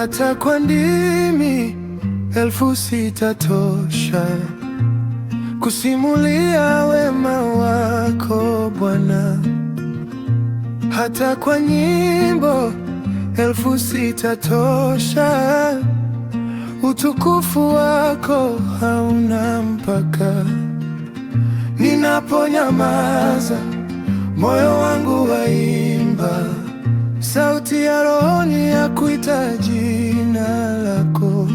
hata kwa ndimi 1000 kusimulia wema wako Bwana. Hata kwa nyimbo 1000 utukufu wako hauna mpaka. Ninaponyamaza moyo wangu waimba, sauti ya rohoni ya kuita jina lako.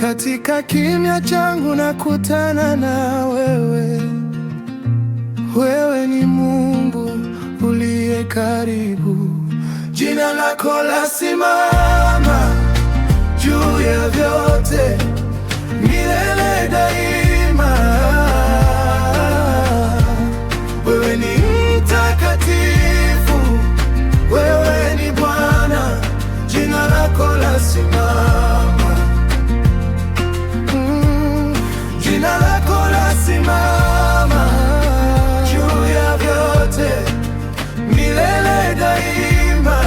Katika kimya changu nakutana na wewe. Wewe ni Mungu uliye karibu. Jina lako lasimama juu ya vyote, milele daima. Wewe ni mtakatifu, wewe ni Bwana. Jina lako lasimama, jina lako lasimama juu ya vyote, milele daima.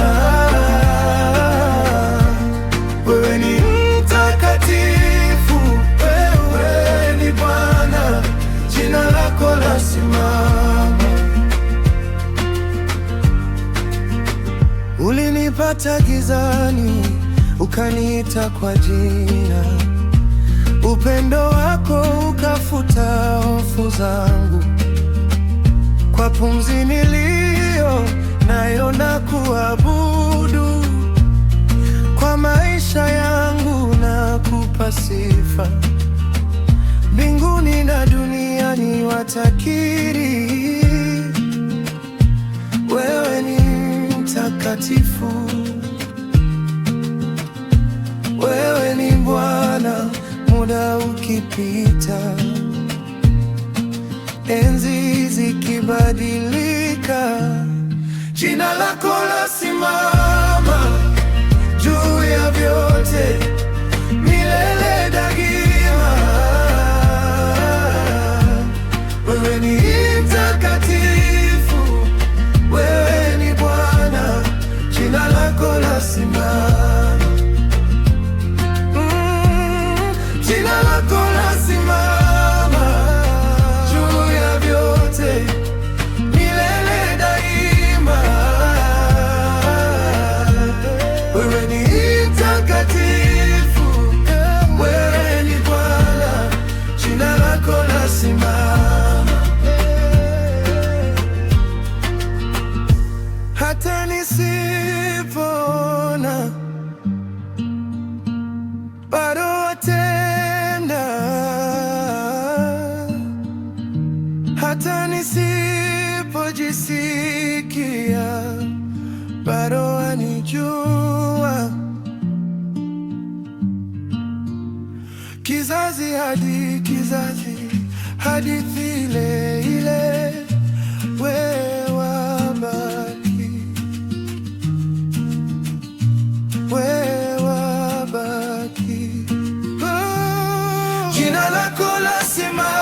Wewe ni mtakatifu, wewe ni Bwana. Jina lako lasimama. Ulinipata gizani, ukaniita kwa jina. Upendo wako ukafuta hofu zangu. Kwa pumzi niliyo nayo na kuabudu, kwa maisha yangu nakupa sifa. Mbinguni na duniani watakiri, wewe ni mtakatifu. Wewe ni Bwana, muda ukipita, enzi zikibadilika, jina lako lasimama juu ya vyote, milele daima. Wewe ni mtakatifu, wewe ni Bwana. Jina lako lasimama, jina lako lasimama juu ya vyote, milele daima. Wewe ni mtakatifu, wewe ni Bwana. Jina lako lasimama. Hata nisipoona bado watenda, hata nisipojisikia bado wanijua. Kizazi hadi kizazi, hadithi ile ile, wewe wabaki, wewe wabaki. Jina lako lasimama